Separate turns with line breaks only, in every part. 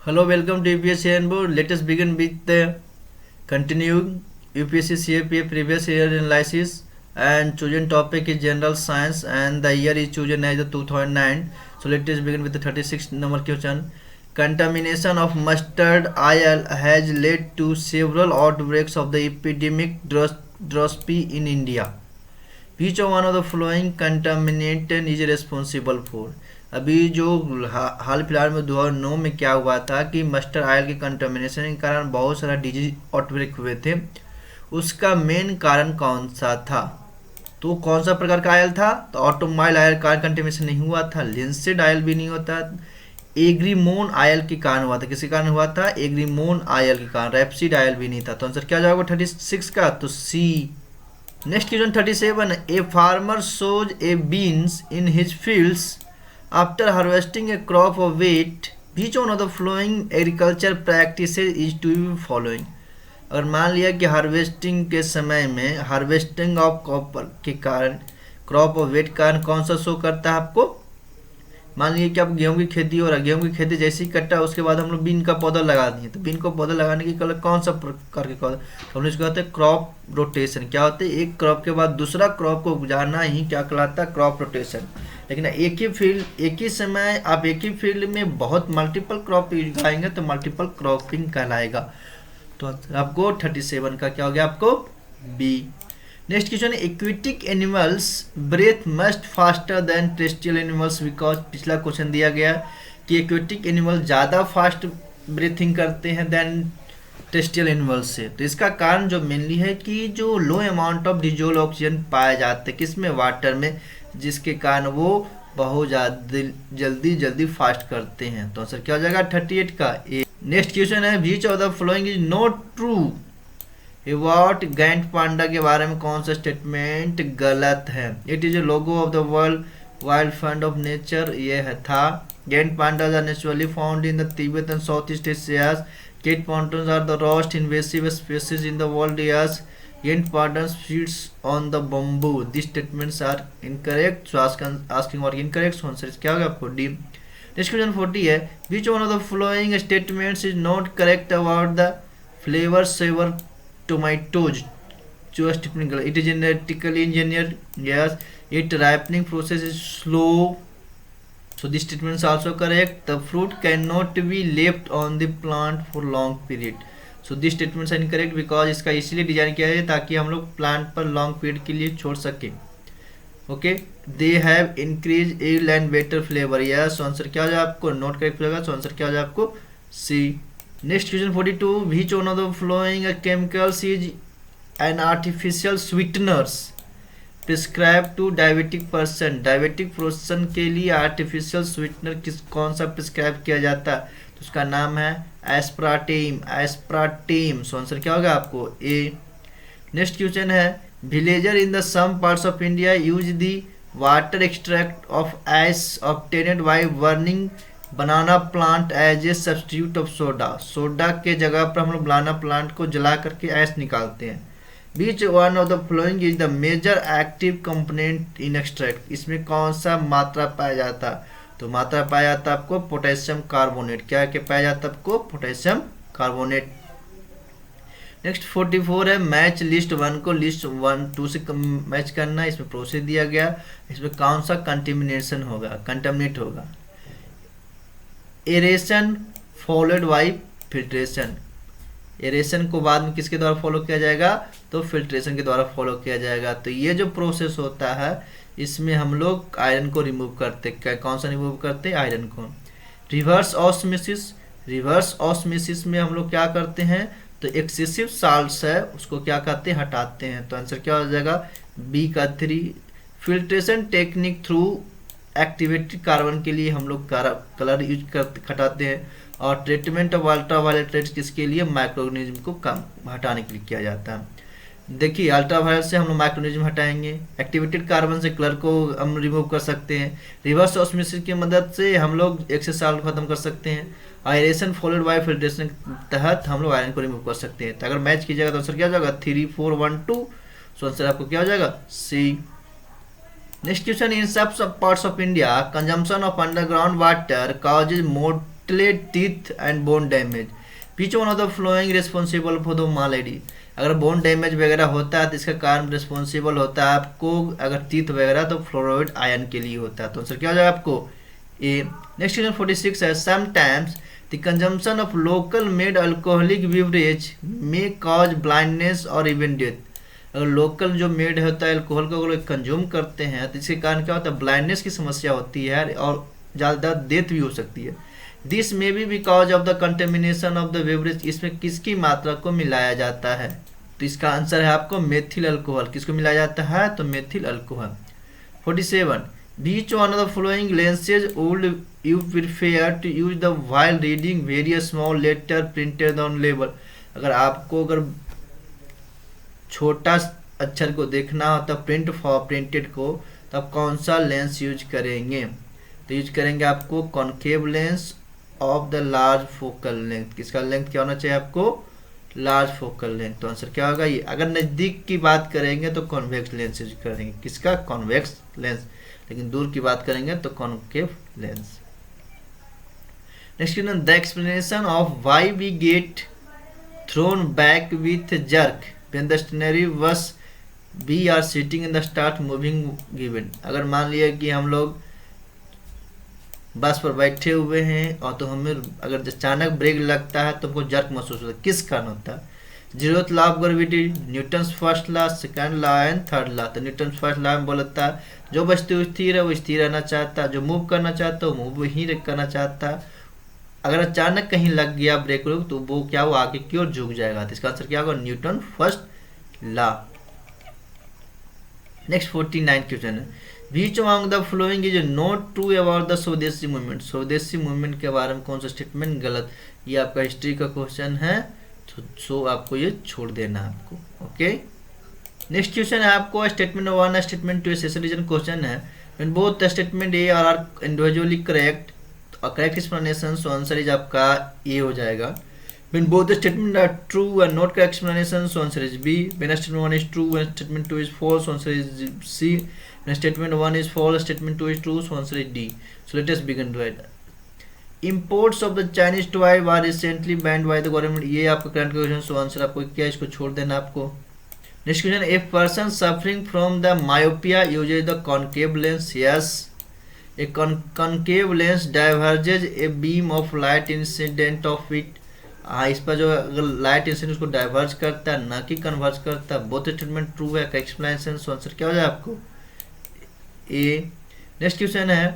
Hello, welcome to UPSC Handbook. Let us begin with the continuing UPSC CAPA previous year analysis, and chosen topic is general science and the year is chosen as the 2009. So let us begin with the 36th number question. Contamination of mustard oil has led to several outbreaks of the epidemic dropsy in India. Which one of the following contaminant is responsible for? अभी जो हाल फिलहाल में 2009 में क्या हुआ था कि mustard oil के कंटामिनेशन के कारण बहुत सारा डिजीज आउटब्रेक हुए थे। उसका मेन कारण कौन सा था? तो कौन सा प्रकार का ऑयल था? तो ऑटोमोबाइल ऑयल का कंटामिनेशन नहीं हुआ था, लिंसेड ऑयल भी नहीं होता, एग्रीमोन ऑयल के कारण हुआ था। किसके कारण हुआ था? एग्रीमोन ऑयल के कारण। रैपसीड ऑयल भी नहीं था। तो आंसर क्या जाएगा 36 का? तो C. Next question 37। A farmer sows a beans in his fields after harvesting a crop of wheat, which one of the following agriculture practices is to be following. अगर मान लिया कि हार्वेस्टिंग के समय में हार्वेस्टिंग ऑफ कॉपर के कारण crop of wait कारण कौन सा शो करता है आपको? मान लीजिए कि आप गेहूं की खेती हो रहा है, गेहूं की खेती जैसे ही कटा उसके बाद हम लोग बीन का पौधा लगा दिए। तो बीन को पौधा लगाने के कल कौन सा प्रकार के पौधा? तो हम लोग इसको कहते हैं क्रॉप रोटेशन। क्या होता है? एक क्रॉप के बाद दूसरा क्रॉप को गुजारना ही क्या कहलाता है? Crop rotation. लेकिन एक ही समय आप एक ही फील्ड में बहुत मल्टीपल क्रॉप उगाएंगे तो मल्टीपल क्रॉपिंग कहलाएगा। तो आपको 37 का क्या हो गया? आपको B. Next question, aquatic animals breathe must faster than terrestrial animals because. पिछला क्वेश्चन दिया गया कि एक्वेटिक एनिमल ज़्यादा फास्ट ब्रीथिंग करते हैं देन टेरेस्ट्रियल एनिमल्स से। तो इसका कारण जो मेनली है कि जो लो अमाउंट ऑफ डिजोल ऑक्सीजन पाया जाता है किसमें? वाटर में, जिसके कारण वो बहुत ज़्यादा जल्दी फास्ट करते हैं। तो आंसर क्या हो जाएगा 38 का? ए। नेक्स्ट क्वेश्चन है, which of the following is not true about giant panda के बारे में कौन सा स्टेटमेंट गलत है? It is a logo of the world wild fund of nature. ये है था। Giant pandas are naturally found in the Tibet and south east Asia's. Cat pandas are the most invasive species in the world. Yes, Cat pandas feeds on the bamboo. These statements are incorrect. So asking or incorrect. So answer is क्या होगा आपको? D. Next question 40 है, which one of the following statements is not correct about the flavor saver tomatoes? जो statement गलत. It is genetically engineered. Yes. Its ripening process is slow. So this statement is also correct. The fruit cannot be left on the plant for long period. So this statement is incorrect because इसका इसीलिए design किया है ताकि हम लोग plant पर long period के लिए छोड़ सके। Okay, they have increase yield and better flavour. Yes, so answer क्या हो जाए आपको? नॉट करेक्ट होगा। सो आंसर क्या हो जाए आपको? C. Next question 42, which one of the following chemicals is an artificial sweeteners prescribe to diabetic person. Diabetic person के लिए आर्टिफिशियल स्वीटनर कौन सा प्रिस्क्राइब किया जाता है? तो उसका नाम है एस्प्राटेम। सो आंसर क्या होगा आपको? ए। नेक्स्ट क्वेश्चन है, villager in the some parts of India use the water extract of ash obtained by burning banana plant as a substitute of soda. Soda के जगह पर हम लोग बनाना प्लांट को जला करके ऐश निकालते हैं। Which one of the following is the major active component in extract? इसमें कौन सा मात्रा पाया जाता? तो मात्रा पाया जाता आपको पोटेशियम कार्बोनेट। क्या क्या पाया जाता आपको? Potassium carbonate. नेक्स्ट 44 है, मैच लिस्ट 1 को लिस्ट 1 2 से मैच करना। इसमें प्रोसेस दिया गया, इसमें कौन सा कंटेमिनेशन होगा? कंटेमिनेट होगा। Aeration followed by filtration. Aeration को बाद में किसके द्वारा फॉलो किया जाएगा? तो फिल्ट्रेशन के द्वारा फॉलो किया जाएगा। तो ये जो प्रोसेस होता है इसमें हम लोग आयरन को रिमूव करते हैं। कौन सा रिमूव करते हैं? आयरन को। Reverse osmosis. रिवर्स ऑस्मोसिस में हम लोग क्या करते हैं? तो एक्सेसिव साल्ट्स है उसको क्या करते हैं? हटाते हैं। तो आंसर क्या हो जाएगा? बी का 3। Filtration technique through activated carbon के लिए हम लोग कलर यूज करते हटाते हैं। और ट्रीटमेंट ऑफ अल्ट्रावायलेट रेड्स किसके लिए? माइक्रोऑर्गेनिज्म को कम हटाने के लिए किया जाता है। देखिए, अल्ट्रावायलेट से हम लोग माइक्रोऑर्गेनिज्म हटाएंगे, एक्टिवेटेड कार्बन से कलर को हम रिमूव कर सकते हैं, रिवर्स ऑस्मोसिस की मदद से हम लोग एक्सेस साल्ट खत्म कर सकते हैं, आयरेशन फॉलोड बाय फिल्ट्रेशन के तहत हम लोग आयरन को रिमूव कर सकते हैं। तो अगर मैच कीजिएगा तो आंसर क्या हो जाएगा? 3 4 1 2। सो आंसर आपको क्या हो जाएगा? सी। नेक्स्ट क्वेश्चन, इन सब parts of India consumption of underground water causes more cartilage, teeth and bone damage. Which one of the following responsible for the malady? अगर बोन डैमेज वगैरह होता है तो इसका कारण रिस्पॉन्सिबल होता है आपको, अगर टीथ वगैरह तो फ्लोराइड आयन के लिए होता है। तो आंसर क्या हो जाएगा आपको ए। नेक्स्ट क्वेश्चन 46 है, sometimes the consumption of local made alcoholic beverage may cause blindness और इवन डेथ। अगर लोकल जो मेड होता है अल्कोहल को लोग कंज्यूम करते हैं तो इसके कारण क्या होता है, ब्लाइंडनेस की समस्या होती है और ज़्यादा डेथ भी हो सकती है। This may be because of the contamination of the beverage. इसमें किसकी मात्रा को मिलाया जाता है? तो इसका आंसर है आपको मेथिल अल्कोहल। किसको मिलाया जाता है? तो methyl alcohol. 47 which one of the following lenses would you prefer to use the while reading very small letter printed on label. अगर छोटा अक्षर को देखना होता प्रिंटेड को, तो आप कौन सा लेंस यूज करेंगे? तो यूज करेंगे आपको concave lens of the large focal length. किसका लेंथ क्या होना चाहिए आपको? Large focal length. तो आंसर क्या होगा ये। अगर नज़दीक की बात करेंगे तो कॉन्वेक्स लेंस यूज करेंगे। किसका? Convex lens. लेकिन दूर की बात करेंगे तो concave lens. Next question, the explanation of why we get thrown back with jerk when the stationary bus we are sitting in the start moving given. अगर मान लिया कि हम लोग बस पर बैठे हुए हैं और तो हमें अगर अचानक ब्रेक लगता है तो हमको जर्क महसूस होता है, किस कारण होता है? Zeroth law of gravity, Newton's first law, second law and third law. तो न्यूटन्स फर्स्ट लॉ में बोलता है जो वस्तु स्थिर है वो स्थिर रहना चाहता है, जो मूव करना चाहता है वो मूव ही करना चाहता है। अगर अचानक कहीं लग गया ब्रेक रुक तो वो क्या हो, आगे की ओर झुक जाएगा। तो इसका आंसर क्या होगा? Newton first law. Next 49 question है, which among the following is not true about the swadeshi movement. Swadeshi movement के बारे में कौन सा स्टेटमेंट गलत? ये आपका हिस्ट्री का क्वेश्चन है, तो सो आपको ये छोड़ देना है आपको। ओके, नेक्स्ट क्वेश्चन है आपको स्टेटमेंट 1 स्टेटमेंट 2 सेशन क्वेश्चन है। When both statement A R individually correct, correct explanation, so answer is आपका ए हो जाएगा। When both the statement are true and not correct explanation, so answer is B. When statement 1 is true, when statement 2 is false, so answer is C. When statement 1 is false, statement 2 is true, so answer is D. So let us begin to write. Imports of the Chinese toy were recently banned by the government. ये आपका current question, so answer आपको क्या, इसको छोड़ देना आपको। Next question, a person suffering from the myopia uses the concave lens. Yes. A concave lens diverges a beam of light incident of it. हाँ, इस पर जो अगर लाइट इंसिडेंट उसको डाइवर्ज करता है ना कि कन्वर्ज करता है। बोथ स्टेटमेंट ट्रू है, एक्सप्लेनेशन, सो आंसर क्या हो जाए आपको ए। नेक्स्ट क्वेश्चन है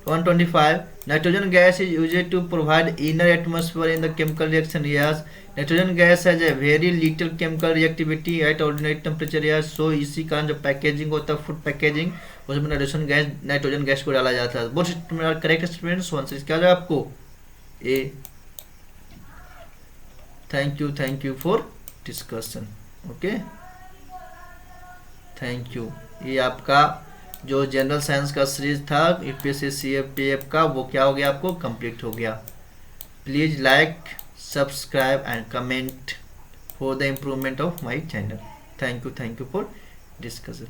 125, nitrogen gas is used to provide inert atmosphere in the chemical reaction. Yes, nitrogen gas has a very little chemical reactivity at ordinary temperature. Yes, so इसी कारण जो packaging होता है फूड पैकेजिंग, उसमें nitrogen gas को डाला जाता है। Both statement correct statement, so answer क्या हो जाए आपको ए। Thank you for discussion. Okay, thank you. ये आपका जो जनरल साइंस का सीरीज था यूपीएससी सीएपीएफ का, वो क्या हो गया आपको कंप्लीट हो गया। Please like, subscribe and comment for the improvement of my channel. Thank you for discussion.